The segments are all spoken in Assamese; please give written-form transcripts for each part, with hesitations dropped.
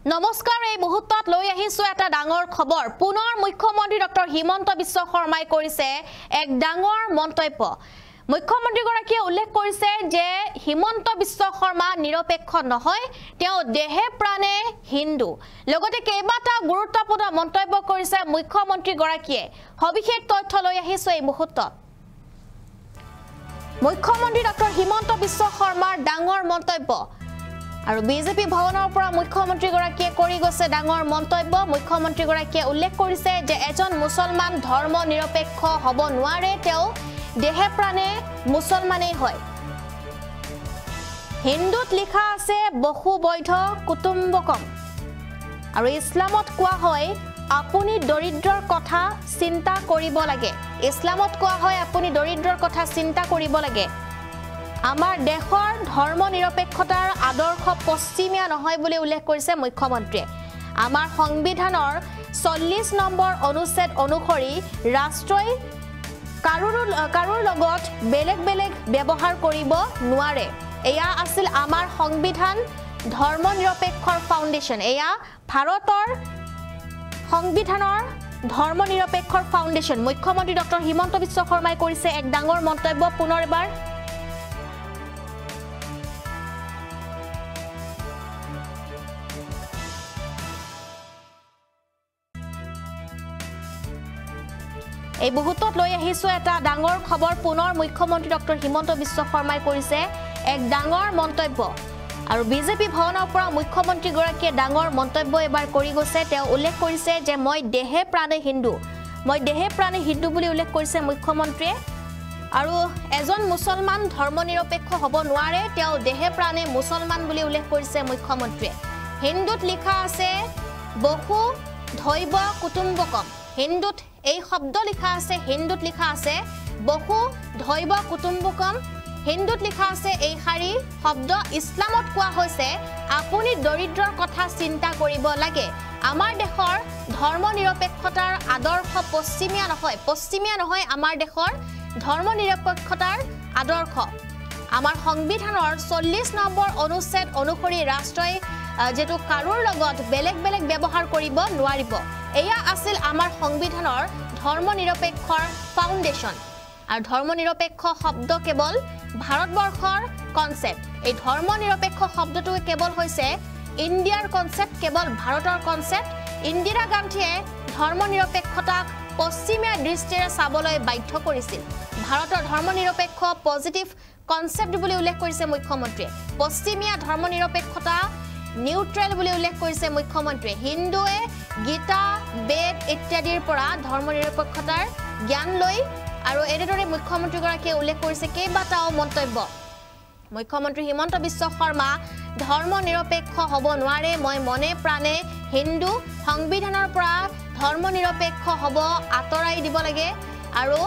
নমস্কাৰ এই মুহূৰ্তত লৈ আহিছো এটা ডাঙৰ খবৰ পুনৰ মুখ্যমন্ত্ৰী ডক্টৰ হিমন্ত বিশ্ব শৰ্মাই কৰিছে এক ডাঙৰ মন্তব্য মুখ্যমন্ত্ৰী গৰাকীয়ে উল্লেখ কৰিছে যে হিমন্ত বিশ্ব শৰ্মা নিৰপেক্ষ নহয় তেওঁ দেহে প্ৰাণে হিন্দু লগতে কেইবাটা গুৰুত্বপূৰ্ণ মন্তব্য কৰিছে মুখ্যমন্ত্ৰী গৰাকীয়ে সবিশেষ তথ্য লৈ আহিছো এই মুহূৰ্তত মুখ্যমন্ত্ৰী ডক্টৰ হিমন্ত বিশ্ব শৰ্মাৰ ডাঙৰ মন্তব্য আৰু বিজেপি ভৱনৰ পৰা মুখ্যমন্ত্ৰী গৰাকীয়ে কৰি গৈছে ডাঙৰ মন্তব্য মুখ্যমন্ত্ৰী গৰাকীয়ে উল্লেখ কৰিছে যে এজন মুছলমান ধৰ্ম নিৰপেক্ষ হ'ব নোৱাৰে তেওঁ দেহে প্ৰাণে মুছলমানেই হয় হিন্দুত লিখা আছে বহু বৈধ কুটুম্বকম আৰু ইছলামত কোৱা হয় আপুনি দৰিদ্ৰৰ কথা চিন্তা কৰিব লাগে ইছলামত কোৱা হয় আপুনি দৰিদ্ৰৰ কথা চিন্তা কৰিব লাগে আমাৰ দেশৰ ধৰ্ম নিৰপেক্ষতাৰ আদৰ্শ পশ্চিমীয়া নহয় বুলি উল্লেখ কৰিছে মুখ্যমন্ত্ৰীয়ে আমাৰ সংবিধানৰ 40 নম্বৰ অনুচ্ছেদ অনুসৰি ৰাষ্ট্ৰই কাৰোৰ লগত বেলেগ বেলেগ ব্যৱহাৰ কৰিব নোৱাৰে এয়া আছিল আমাৰ সংবিধান ধৰ্ম নিৰপেক্ষৰ ফাউণ্ডেশ্যন এয়া ভাৰতৰ সংবিধানৰ ধৰ্ম নিৰপেক্ষৰ ফাউণ্ডেশ্যন মুখ্যমন্ত্ৰী ডক্টৰ হিমন্ত বিশ্ব শৰ্মাই কৰিছে এক ডাঙৰ মন্তব্য পুনৰ এবাৰ এই মুহূৰ্তত লৈ আহিছো এটা ডাঙৰ খবৰ পুনৰ মুখ্যমন্ত্ৰী ডক্টৰ হিমন্ত বিশ্ব শৰ্মাই কৰিছে এক ডাঙৰ মন্তব্য আৰু বিজেপি ভৱনৰ পৰা মুখ্যমন্ত্ৰী গৰাকীয়ে ডাঙৰ মন্তব্য এবাৰ কৰি গৈছে তেওঁ উল্লেখ কৰিছে যে মই দেহে প্ৰাণে হিন্দু বুলি উল্লেখ কৰিছে মুখ্যমন্ত্ৰীয়ে আৰু এজন মুছলমান ধৰ্ম নিৰপেক্ষ হ'ব নোৱাৰে তেওঁ দেহে প্ৰাণে মুছলমান বুলি উল্লেখ কৰিছে মুখ্যমন্ত্ৰীয়ে হিন্দুত লিখা আছে বহু ধৈৱ কুটুম্বকম হিন্দুত এই শব্দ লিখা আছে হিন্দুত লিখা আছে বহু ধৈৱ কুটুম্বকম হিন্দুত লিখা আছে এই শাৰী শব্দ ইছলামত কোৱা হৈছে আপুনি দৰিদ্ৰৰ কথা চিন্তা কৰিব লাগে আমাৰ দেশৰ ধৰ্ম নিৰপেক্ষতাৰ আদৰ্শ পশ্চিমীয়া নহয় আমাৰ দেশৰ ধৰ্ম নিৰপেক্ষতাৰ আদৰ্শ আমাৰ সংবিধানৰ 40 নম্বৰ অনুচ্ছেদ অনুসৰি ৰাষ্ট্ৰই যেটো কাৰোৰ লগত বেলেগ বেলেগ ব্যৱহাৰ কৰিব নোৱাৰিব এয়া আছিল আমাৰ সংবিধানৰ ধৰ্ম নিৰপেক্ষৰ ফাউণ্ডেশ্যন আৰু ধৰ্ম নিৰপেক্ষ শব্দ কেৱল ভাৰতবৰ্ষৰ কনসেপ্ট এই ধৰ্ম নিৰপেক্ষ শব্দটো কেৱল হৈছে ইণ্ডিয়াৰ কনসেপ্ট কেৱল ভাৰতৰ কনসেপ্ট ইন্দিৰা গান্ধীয়ে ধৰ্ম নিৰপেক্ষতাক পশ্চিমীয়া দৃষ্টিৰে চাবলৈ বাধ্য কৰিছিল ভাৰতৰ ধৰ্ম নিৰপেক্ষ পজিটিভ কনসেপ্ট বুলি উল্লেখ কৰিছে মুখ্যমন্ত্ৰীয়ে পশ্চিমীয়া ধৰ্ম নিৰপেক্ষতা নিউট্ৰেল বুলি উল্লেখ কৰিছে মুখ্যমন্ত্ৰীয়ে হিন্দুৱে গীতা বেদ ইত্যাদিৰ পৰা ধৰ্ম নিৰপেক্ষতাৰ জ্ঞান লৈ আৰু এৰেদৰে মুখ্যমন্ত্ৰী গৰাকীয়ে উল্লেখ কৰিছে কেইবাটাও মন্তব্য মুখ্যমন্ত্ৰী হিমন্ত বিশ্ব শৰ্মা ধৰ্ম নিৰপেক্ষ হ'ব নোৱাৰে মই মনে প্ৰাণে হিন্দু সংবিধানৰ পৰা ধৰ্ম নিৰপেক্ষ হ'ব আতৰাই দিব লাগে আৰু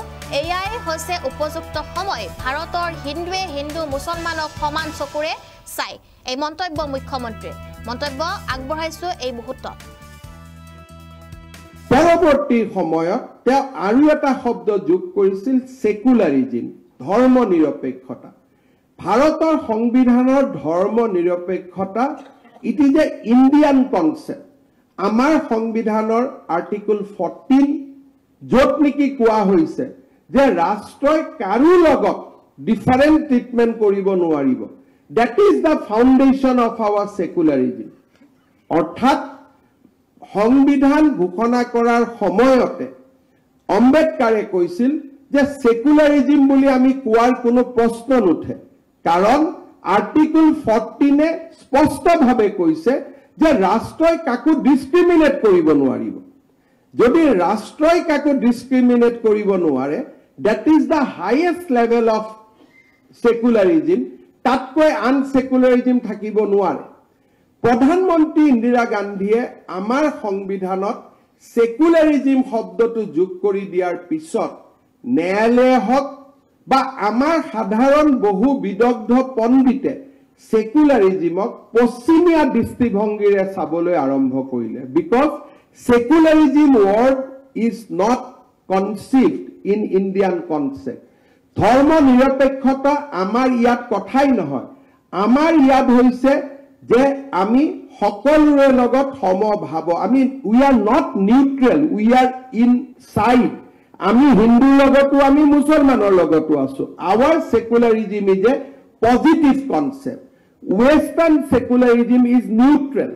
এয়াই হৈছে উপযুক্ত সময় ভাৰতৰ হিন্দুৱে হিন্দু মুছলমানক সমান চকুৰে চাই এই মন্তব্য মুখ্যমন্ত্ৰীৰ মন্তব্য আগবঢ়াইছো এই মুহূৰ্তত পৰৱৰ্তী সময়ত তেওঁ আৰু এটা শব্দ যোগ কৰিছিল সেকুলাৰিজম ধৰ্ম নিৰপেক্ষতা ভাৰতৰ সংবিধানৰ ধৰ্ম নিৰপেক্ষতা it is a Indian concept আমাৰ সংবিধানৰ আৰ্টিকল 14 য'ত নেকি কোৱা হৈছে যে ৰাষ্ট্ৰই কাৰো লগত ডিফাৰেন্ট ট্ৰিটমেন্ট কৰিব নোৱাৰিব that is the foundation of our secularism অৰ্থাৎ সংবিধান ঘোষণা কৰাৰ সময়তে আম্বেদকাৰে কৈছিল যে সেকুলাৰিজম বুলি আমি কোৱাৰ কোনো প্ৰশ্ন নুঠে কাৰণ আৰ্টিকল 14 এ স্পষ্টভাৱে কৈছে যে ৰাষ্ট্ৰই কাকো ডিসক্ৰিমিনেট কৰিব নোৱাৰিব যদি ৰাষ্ট্ৰই কাকো ডিসক্ৰিমিনেট কৰিব নোৱাৰে that is the highest level of secularism তাতকৈ আনসেকুলাৰিজম থাকিব নোৱাৰে প্ৰধানমন্ত্ৰী ইন্দিৰা গান্ধীয়ে আমাৰ সংবিধানত সেকুলাৰিজম শব্দটো যোগ কৰি দিয়াৰ পিছত ন্যায়ালয় হক বা আমাৰ সাধাৰণ বহু বিদগ্ধ পণ্ডিতে সেকুলাৰিজমক পশ্চিমীয়া দৃষ্টিভংগীৰে চাবলৈ আৰম্ভ কৰিলে because সেকুলাৰিজম word is not conceived in Indian concept ধৰ্ম নিৰপেক্ষতা আমাৰ ইয়াত কথাই নহয় আমাৰ ইয়াত হৈছে যে আমি সকলোৰে লগত সমভাৱ আমি we are not neutral we are in side আমি হিন্দুৰ লগতো আমি মুছলমানৰ লগতো আছো our secularism is a positive concept western secularism is neutral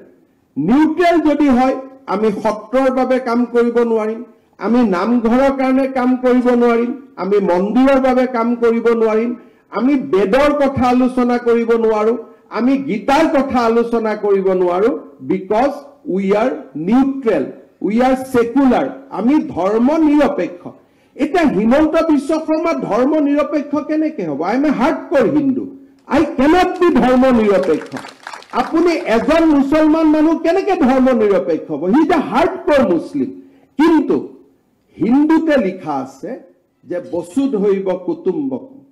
neutral যদি হয় আমি সত্ৰৰ বাবে কাম কৰিব নোৱাৰিম আমি নামঘৰৰ কাৰণে কাম কৰিব নোৱাৰিম আমি মন্দিৰৰ বাবে কাম কৰিব নোৱাৰিম আমি বেদৰ কথা আলোচনা কৰিব নোৱাৰো আমি গীতাৰ কথা আলোচনা কৰিব নোৱাৰো because we are neutral we R secular আমি ধৰ্ম নিৰপেক্ষ এটা হিমন্ত বিশ্ব শৰ্মা ধৰ্ম নিৰপেক্ষ কেনেকৈ হ'ব I am a hardcore Hindu I cannot be dharma nirapekh. Apuni ejon musalman manu keneke dharma nirapekh hobo. He is a hardcore Muslim. Kintu Hindute likha ase je Vasudhaiva Kutumbakum.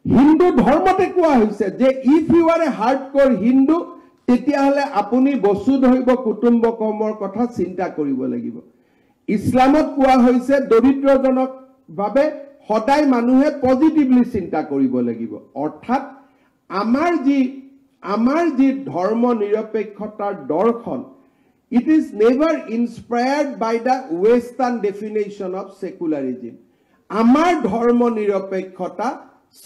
Hindu dharmate koa hoise je if you are a hardcore Hindu tetia hole apuni Vasudhaiva Kutumbakumor kotha chinta koribo lagibo. Islamot koa hoise doritrojonok babe hodai manuhe positively chinta koribo lagibo. Orthat আমাৰ যি ধৰ্ম নিৰপেক্ষতাৰ দৰ্শন it is never inspired by the western definition of secularism আমাৰ ধৰ্ম নিৰপেক্ষতা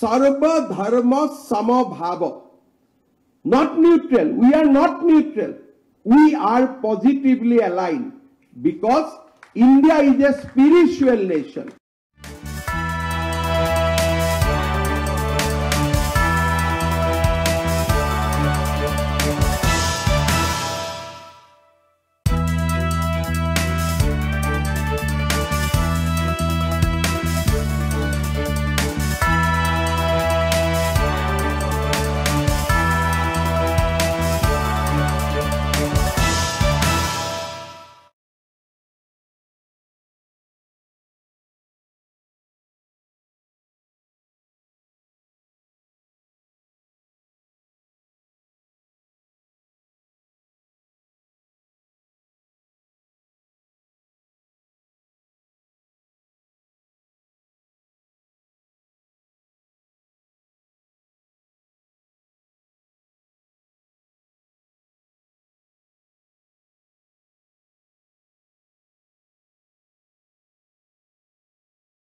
সৰ্ব ধৰ্ম সমভাৱ not neutral we are not neutral we are positively aligned because India is a spiritual nation